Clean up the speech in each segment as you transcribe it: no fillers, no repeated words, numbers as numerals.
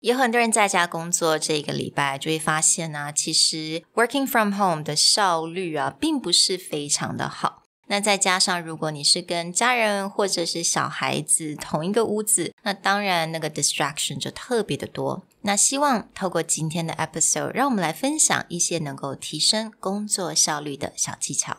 有很多人在家工作这个礼拜就会发现啊，其实 working from home 的效率啊并不是非常的好。那再加上如果你是跟家人或者是小孩子同一个屋子，那当然那个 distraction 就特别的多。那希望透过今天的 episode 让我们来分享一些能够提升工作效率的小技巧。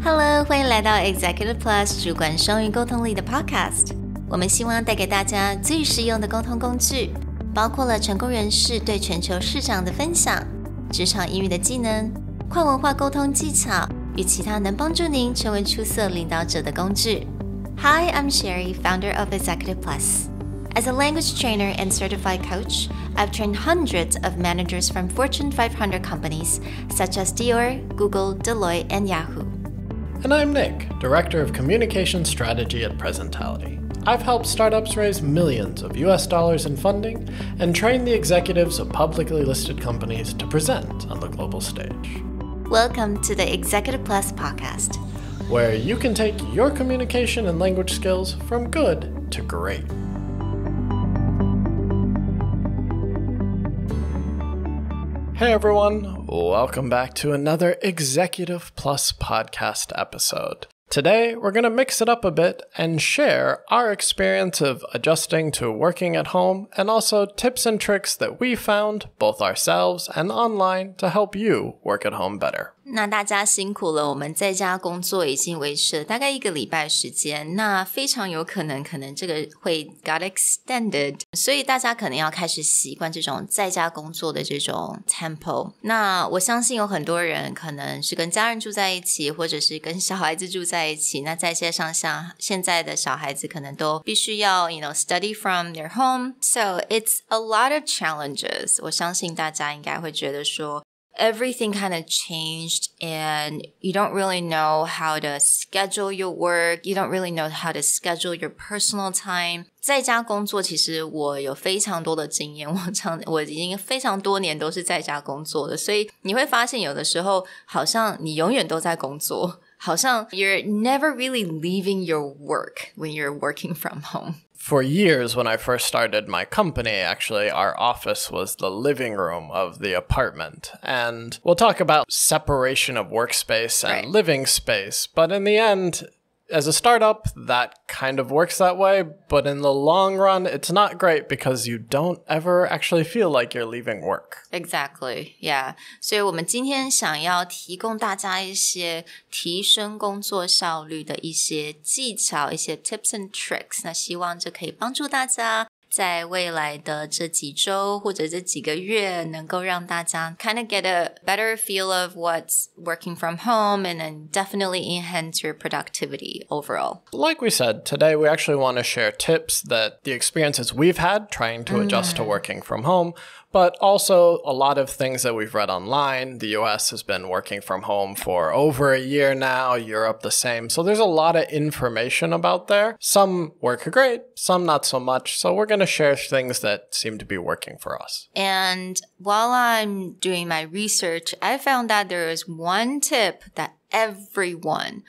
Hello， 欢迎来到 Executive Plus 主管双语沟通力的 podcast。我们希望带给大家最实用的沟通工具，包括了成功人士对全球市场的分享，职场英语的技能，跨文化沟通技巧与其他能帮助您成为出色领导者的工具。Hi, I'm Sherry, founder of Executive Plus. As a language trainer and certified coach, I've trained hundreds of managers from Fortune 500 companies such as Dior, Google, Deloitte, and Yahoo.And I'm Nick, Director of Communication Strategy at Presentality.I've helped startups raise millions of US dollars in funding and train the executives of publicly listed companies to present on the global stage. Welcome to the Executive Plus podcast, where you can take your communication and language skills from good to great. Hey everyone, welcome back to another Executive Plus podcast episode.Today, we're going to mix it up a bit and share our experience of adjusting to working at home and also tips and tricks that we found, both ourselves and online, to help you work at home better. 那大家辛苦了，我们在家工作已经维持了大概1个礼拜时间，那非常有可能这个会 got extended， 所以大家可能要开始习惯这种在家工作的这种 tempo。 那我相信有很多人可能是跟家人住在一起，或者是跟小孩子住在一起，那再加上像现在的小孩子可能都必须要 study from their home, so it's a lot of challenges. 我相信大家应该会觉得说everything kind of changed and you don't really know how to schedule your work. You don't really know how to schedule your personal time. 在家工作其实我有非常多的经验，我已经非常多年都是在家工作的，所以你会发现有的时候好像你永远都在工作，好像 you're never really leaving your work when you're working from home.For years, when I first started my company, actually, our office was the living room of the apartment. And we'll talk about separation of workspace and living space. But in the end, as a startup, that kind of works that way. But in the long run, it's not great because you don't ever actually feel like you're leaving work. Exactly, yeah. 所以我们今天想要提供大家一些提升工作效率的一些技巧，一些 tips and tricks. 那希望这可以帮助大家在未来的这几周或者这几个月能够让大家 kind of get a better feel of what's working from home and then definitely enhance your productivity overall. Like we said, today we actually want to share tips that the experiences we've had trying to adjust to working from home, but also a lot of things that we've read online. The US has been working from home for over a year now, Europe the same. So there's a lot of information about there. Some work great, some not so much. So we're going to share things that seem to be working for us. And while I'm doing my research, I found that there is one tip that everyone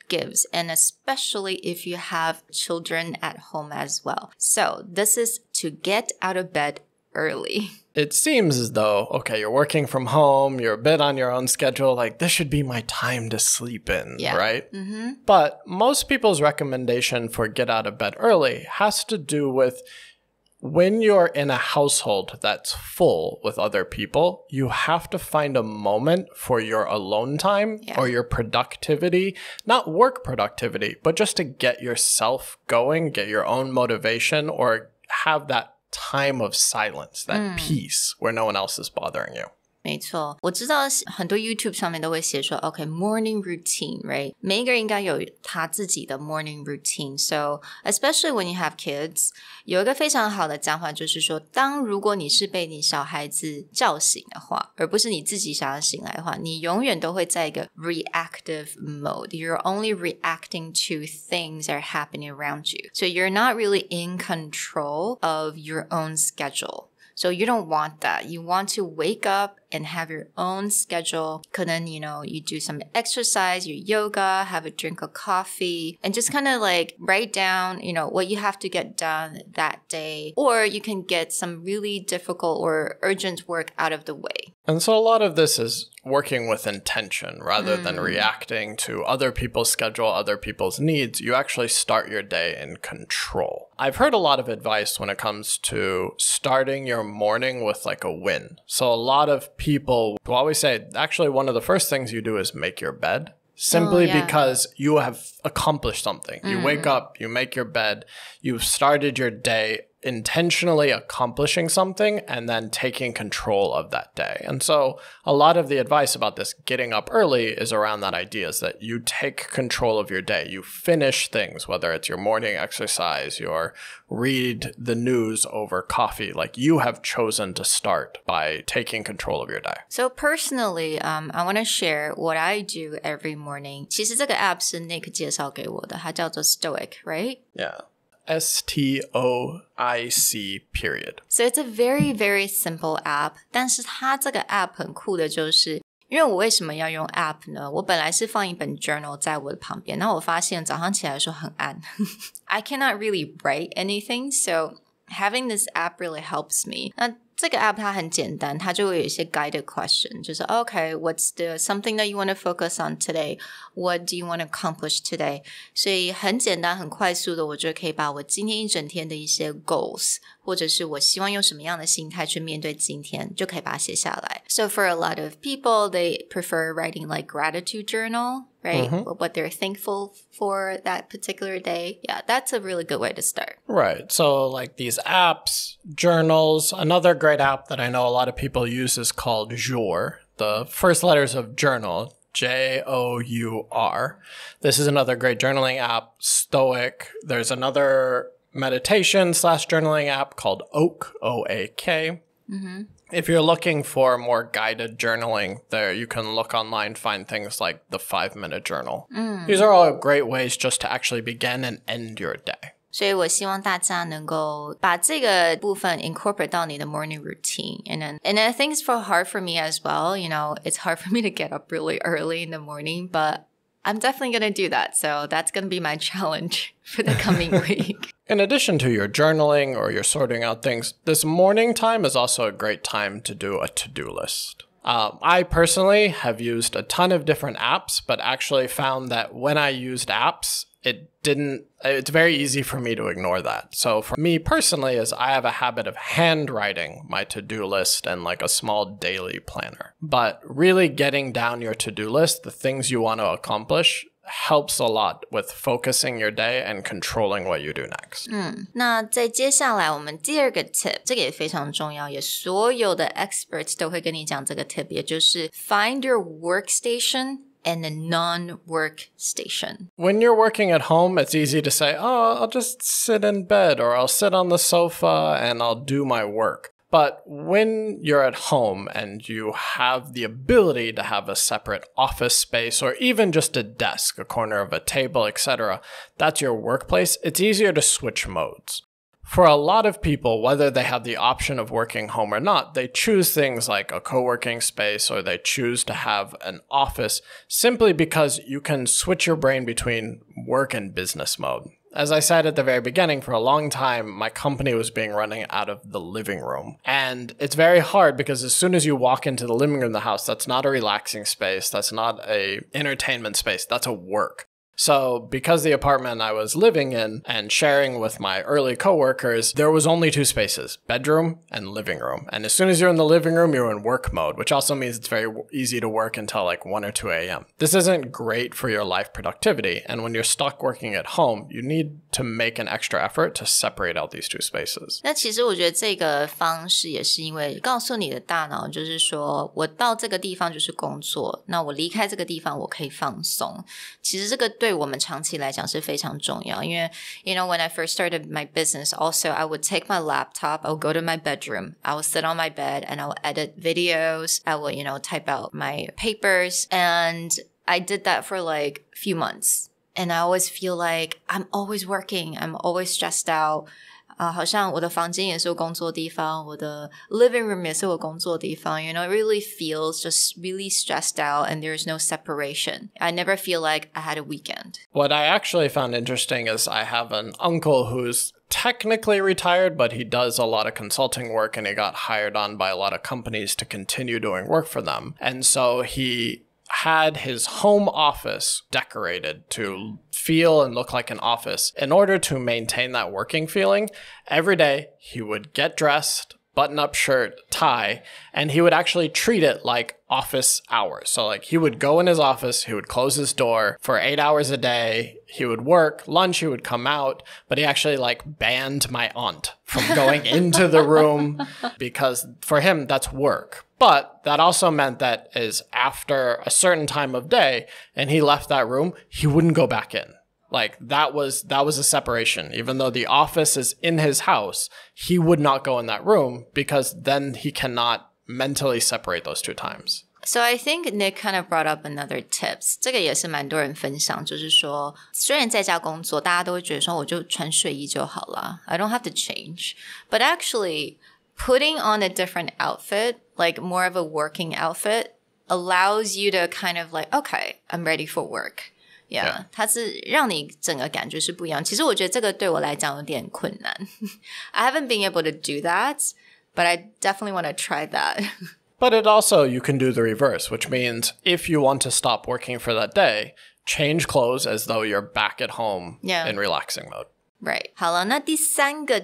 gives, and especially if you have children at home as well. So this is to get out of bed early.It seems as though, okay, you're working from home, you're a bit on your own schedule, like this should be my time to sleep in, right? Mm-hmm. But most people's recommendation for get out of bed early has to do with when you're in a household that's full with other people, you have to find a moment for your alone time or your productivity, not work productivity, but just to get yourself going, get your own motivation, or have that time of silence, that peace where no one else is bothering you. 没错，我知道很多 YouTube 上面都会写说 OK, morning routine, right? 每一个人应该有他自己的 morning routine. So, especially when you have kids, 有一个非常好的讲法就是说，如果你是被你小孩子叫醒的话，而不是你自己想要醒来的话，你永远都会在一个 reactive mode. You're only reacting to things that are happening around you. So you're not really in control of your own schedule.So you don't want that. You want to wake up and have your own schedule. 可能, you do some exercise, you yoga, have a drink of coffee, and just kind of like write down, what you have to get done that day. Or you can get some really difficult or urgent work out of the way. And so a lot of this is working with intention rather than reacting to other people's schedule, other people's needs. You actually start your day in control. I've heard a lot of advice when it comes to starting your morning with like a win. So a lot of people will always say, actually, one of the first things you do is make your bed. Simply because you have accomplished something. You wake up, you make your bed, you've started your day intentionally accomplishing something and then taking control of that day. And so a lot of the advice about this getting up early is around that idea, is that you take control of your day. You finish things, whether it's your morning exercise, your read the news over coffee, like you have chosen to start by taking control of your day. So personally, I want to share what I do every morning. 其实这个 app 是 Nick 介绍给我的，它叫做 Stoic, right? Yeah. Stoic period. So it's a very, very simple app. 但是它这个 app 很酷的就是，因为我为什么要用 app 呢？我本来是放一本 journal 在我的旁边，然后我发现早上起来的时候很暗。I cannot really write anything, so having this app really helps me. 那这个 app 它很简单，它就会有一些 guided question， 就是 okay, what's the something that you want to focus on today? What do you want to accomplish today? 所以很简单很快速的，我就可以把我今天一整天的一些 goals， 或者是我希望用什么样的心态去面对今天，就可以把它写下来。So for a lot of people, they prefer writing like gratitude journal, right? What they're thankful for that particular day. Yeah, that's a really good way to start. Right. So like these apps, journals, another great app that I know a lot of people use is called Jour. The first letters of journal, Jour. This is another great journaling app. Stoic. There's another meditation/journaling app called Oak, O-A-K. If you're looking for more guided journaling, there you can look online, find things like the 5-minute journal. These are all great ways just to actually begin and end your day. 所以我希望大家能够把这个部分 incorporate 到你的 morning routine. And I think it's hard for me as well. It's hard for me to get up really early in the morning, but I'm definitely going to do that. So that's going to be my challenge for the coming week. In addition to your journaling or your sorting out things, this morning time is also a great time to do a to-do list. I personally have used a ton of different apps, but actually found that when I used apps, it's very easy for me to ignore that. So for me personally, is I have a habit of handwriting my to-do list and like a small daily planner. But really getting down your to-do list, the things you want to accomplish, helps a lot with focusing your day and controlling what you do next. 那在接下来我们第二个 tip， 这个也非常重要，也所有的 experts 都会跟你讲这个 tip， 也就是 find your workstation and a non-workstation. When you're working at home, it's easy to say, oh, I'll just sit in bed or I'll sit on the sofa and I'll do my work. But when you're at home and you have the ability to have a separate office space or even just a desk, a corner of a table, etc., that's your workplace, it's easier to switch modes. For a lot of people, whether they have the option of working home or not, they choose things like a co-working space or they choose to have an office simply because you can switch your brain between work and business mode. As I said at the very beginning, for a long time, my company was being running out of the living room. And it's very hard because as soon as you walk into the living room of the house, that's not a relaxing space. That's not a entertainment space. That's a work. So because the apartment I was living in and sharing with my early coworkers, there was only 2 spaces, bedroom and living room. And as soon as you're in the living room, you're in work mode, which also means it's very easy to work until like 1 or 2 a.m. This isn't great for your life productivity. And when you're stuck working at home, you need to make an extra effort to separate out these 2 spaces. 那其实我觉得这个方式也是因为告诉你的大脑就是说我到这个地方就是工作，那我离开这个地方我可以放松。其实这个对我们长期来讲是非常重要，因为 when I first started my business, also I would take my laptop, I would go to my bedroom, I would sit on my bed and I would edit videos, I would, type out my papers, and I did that for like a few months. And I always feel like I'm always working, I'm always stressed out. 好像我的房間也是我工作地方，我的 living room 也是我工作地方 it really feels just really stressed out and there's no separation. I never feel like I had a weekend. What I actually found interesting is I have an uncle who's technically retired, but he does a lot of consulting work and he got hired on by a lot of companies to continue doing work for them. And so he had his home office decorated to feel and look like an office. In order to maintain that working feeling, every day he would get dressed, button-up shirt, tie, and he would actually treat it like office hours. So like he would go in his office, he would close his door for 8 hours a day, he would work, lunch, he would come out, but he actually like banned my aunt from going into the room because for him, that's work. But that also meant that is after a certain time of day and he left that room, he wouldn't go back in. Like that was a separation. Even though the office is in his house, he would not go in that room because then he cannot mentally separate those two times. So I think Nick kind of brought up another tips. 这个也是蛮多人分享，就是说虽然在家工作，大家都会觉得说我就穿睡衣就好了 I don't have to change. But actually, putting on a different outfit, like more of a working outfit, allows you to kind of like, okay, I'm ready for work. Yeah, 它是让你整个感觉是不一样。其实我觉得这个对我来讲有点困难。I haven't been able to do that, but I definitely want to try that. But it also, you can do the reverse, which means if you want to stop working for that day, change clothes as though you're back at home in relaxing mode. Right. 好了，那第三个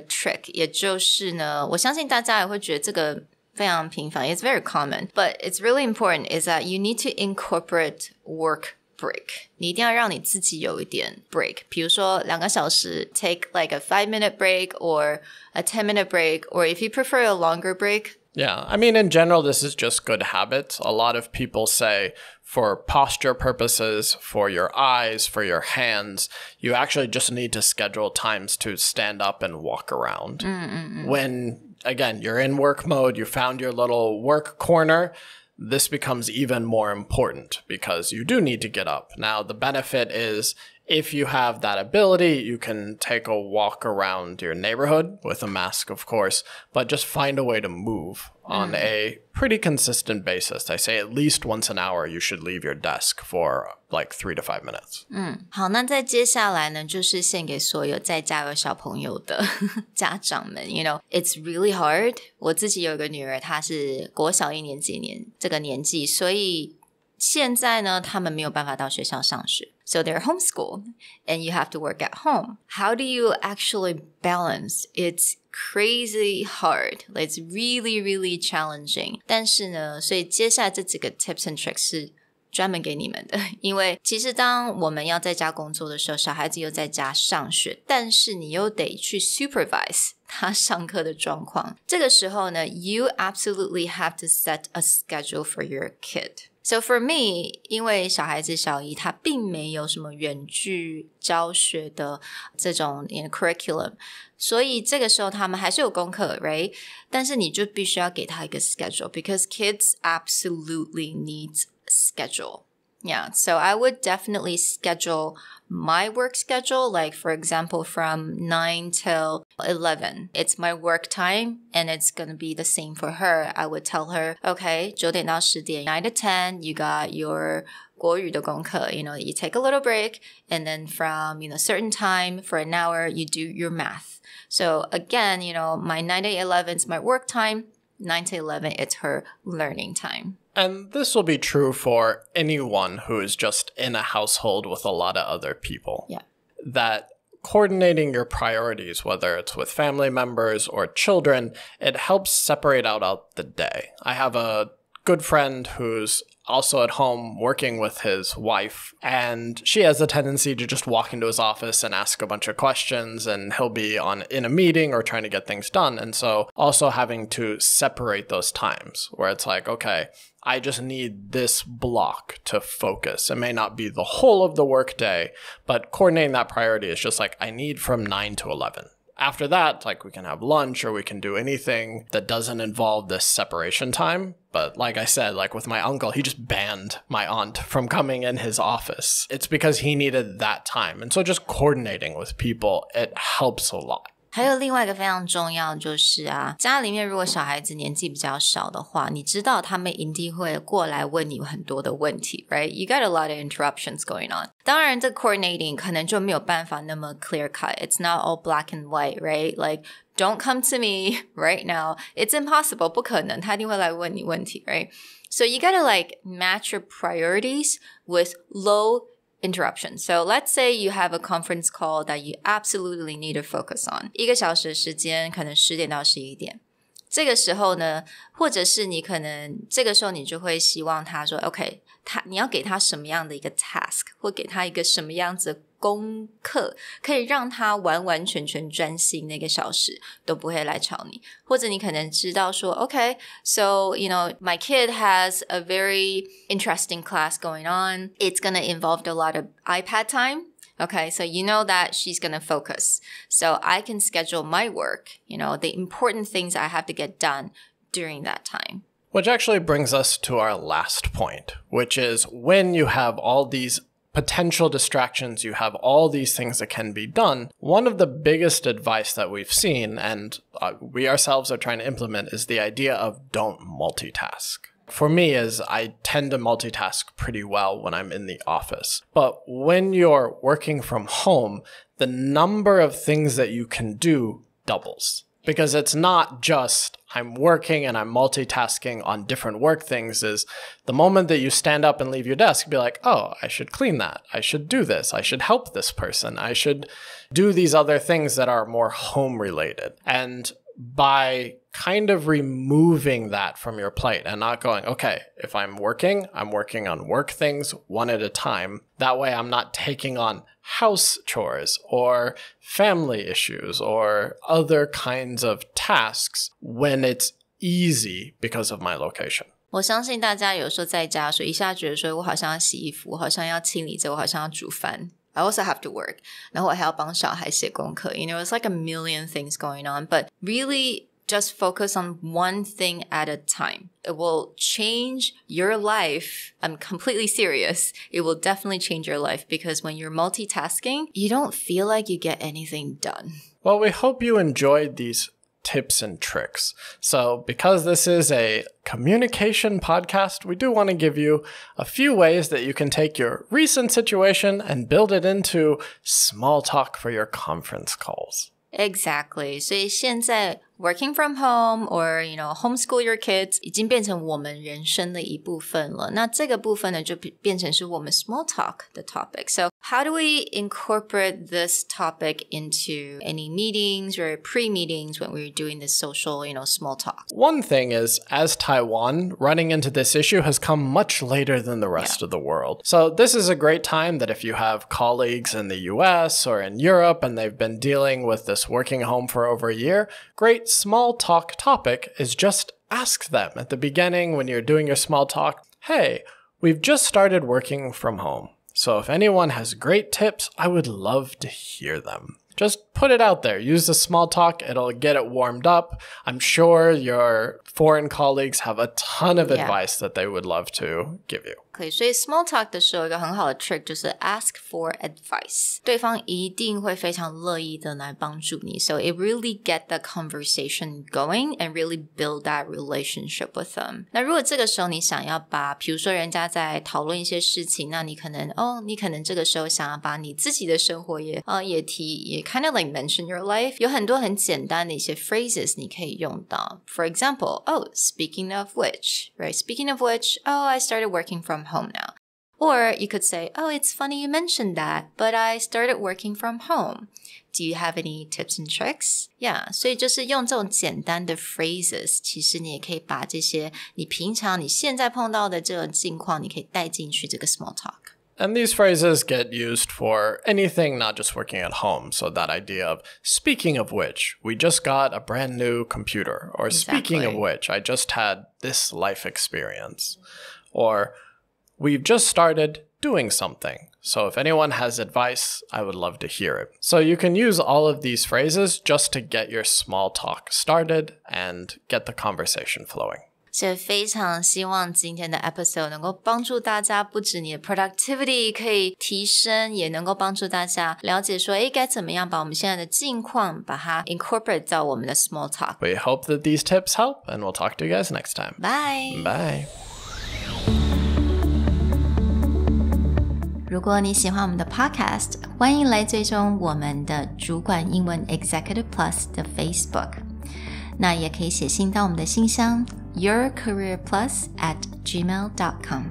trick 也就是呢，我相信大家也会觉得这个非常频繁 It's very common, but it's really important is that you need to incorporate work break. 你一定要让你自己有一点 break. 比如说2个小时 take like a 5-minute break or a 10-minute break, or if you prefer a longer break. Yeah, I mean, in general, this is just good habits. A lot of people say for posture purposes, for your eyes, for your hands, you actually just need to schedule times to stand up and walk around. When, again, you're in work mode, you found your little work corner, this becomes even more important because you do need to get up. Now, the benefit is if you have that ability, you can take a walk around your neighborhood with a mask, of course, but just find a way to move on a pretty consistent basis. I say at least once an hour, you should leave your desk for like 3 to 5 minutes. 好，那在接下来呢，就是献给所有在家有小朋友的家长们。it's really hard. 我自己有一个女儿，她是国小1年级这个年纪，所以现在呢，他们没有办法到学校上学。So they're homeschooled and you have to work at home. How do you actually balance? It's crazy hard. It's really, really challenging. 但是呢，所以接下来这几个 tips and tricks 是专门给你们的。因为其实当我们要在家工作的时候，小孩子又在家上学，但是你又得去 supervise 他上课的状况。这个时候呢 you absolutely have to set a schedule for your kid.So for me, 因为小孩子小一，他并没有什么远距教学的这种 curriculum， 所以这个时候他们还是有功课 right? 但是你就必须要给他一个 schedule because kids absolutely need schedule. Yeah, so I would definitely schedule my work schedule, like for example, from 9 till 11. It's my work time and it's going to be the same for her. I would tell her, okay, 9点到10点, 9 to 10, you got your 国语的功课, you take a little break and then from, certain time for an hour, you do your math. So again, my 9 to 11 is my work time. 9 to 11, it's her learning time. And this will be true for anyone who is just in a household with a lot of other people. Yeah. That coordinating your priorities, whether it's with family members or children, it helps separate out the day. I have a good friend who's also at home working with his wife, and she has a tendency to just walk into his office and ask a bunch of questions, and he'll be in a meeting or trying to get things done. And so also having to separate those times where it's like, okay, I just need this block to focus. It may not be the whole of the workday, but coordinating that priority is just like, I need from 9 to 11. After that, like we can have lunch or we can do anything that doesn't involve this separation time. But like I said, like with my uncle, he just banned my aunt from coming in his office. It's because he needed that time. And so just coordinating with people, it helps a lot. 还有另外一个非常重要的就是啊，家里面如果小孩子年纪比较小的话，你知道他们一定会过来问你很多的问题 right? You got a lot of interruptions going on. 当然这 coordinating 可能就没有办法那么 clear cut. It's not all black and white, right? Like don't come to me right now. It's impossible. 不可能，他一定会来问你问题 right? So you gotta like match your priorities with low interruption. So let's say you have a conference call that you absolutely need to focus on. 1个小时的时间，可能10点到11点。这个时候呢，或者是你可能这个时候你就会希望他说 OK， 你要给他什么样的一个 task， 或给他一个什么样子的功课，可以让他完完全全专心那个小时都不会来吵你。或者你可能知道说 OK, so you know my kid has a very interesting class going on. It's going to involve a lot of iPad time.Okay, so you know that she's going to focus. So I can schedule my work, you know, the important things I have to get done during that time. Which actually brings us to our last point, which is when you have all these potential distractions, you have all these things that can be done, one of the biggest advice that we've seen, and we ourselves are trying to implement, is the idea of don't multitask.For me, is I tend to multitask pretty well when I'm in the office. But when you're working from home, the number of things that you can do doubles. Because it's not just I'm working and I'm multitasking on different work things. Is the moment that you stand up and leave your desk, be like, oh, I should clean that. I should do this. I should help this person. I should do these other things that are more home related. And by kind of removing that from your plate and not going, okay, if I'm working on work things one at a time. That way I'm not taking on house chores or family issues or other kinds of tasks when it's easy because of my location. 我相信大家有时候在家的时候一下觉得说我好像要洗衣服，我好像要清理这，我好像要煮饭。I also have to work. 然后我还要帮小孩写功课。You know, it's like a million things going on. But really just focus on one thing at a time. It will change your life. I'm completely serious. It will definitely change your life because when you're multitasking, you don't feel like you get anything done. Well, we hope you enjoyed these tips and tricks. So because this is a communication podcast, we do want to give you a few ways that you can take your recent situation and build it into small talk for your conference calls. Exactly. 所以现在 working from home or, you know, homeschool your kids 已经变成我们人生的一部分了。那这个部分呢，就变成是我们 small talk 的 topic. So how do we incorporate this topic into any meetings or pre-meetings when we're doing this social, you know, small talk? One thing is, as Taiwan, running into this issue has come much later than the rest of the world. So this is a great time that if you have colleagues in the US or in Europe and they've been dealing with this working home for over a year, great small talk topic is just ask them at the beginning when you're doing your small talk, hey, we've just started working from home. So if anyone has great tips, I would love to hear them. Just put it out there. Use the small talk. It'll get it warmed up. I'm sure your foreign colleagues have a ton of advice that they would love to give you. 可以，所以 small talk 的时候，一个很好的 trick 就是 ask for advice。对方一定会非常乐意的来帮助你。So it really get the conversation going and really build that relationship with them. 那如果这个时候你想要把，比如说人家在讨论一些事情，那你可能这个时候想要把你自己的生活也提，也 kind of like mention your life. 有很多很简单的一些 phrases 你可以用到。For example, speaking of which, right? Speaking of which, I started working from home now. Or you could say, it's funny you mentioned that, but I started working from home. Do you have any tips and tricks? Yeah, 所以就是用这种简单的 phrases, 其实你也可以把这些你平常你现在碰到的这种境况，你可以带进去这个 small talk. And these phrases get used for anything, not just working at home. So that idea of, speaking of which, we just got a brand new computer. Or speaking of which, I just had this life experience. Or we've just started doing something. So if anyone has advice, I would love to hear it. So you can use all of these phrases just to get your small talk started and get the conversation flowing. 所以非常希望今天的 episode 能够帮助大家，不止你的 productivity 可以提升，也能够帮助大家了解说该怎么样把我们现在的境况把它 incorporate 到我们的 small talk. We hope that these tips help, and we'll talk to you guys next time. Bye. Bye. 如果你喜欢我们的 podcast， 欢迎来追踪我们的主管英文 Executive Plus 的 Facebook。那也可以写信到我们的信箱yourcareerplus@gmail.com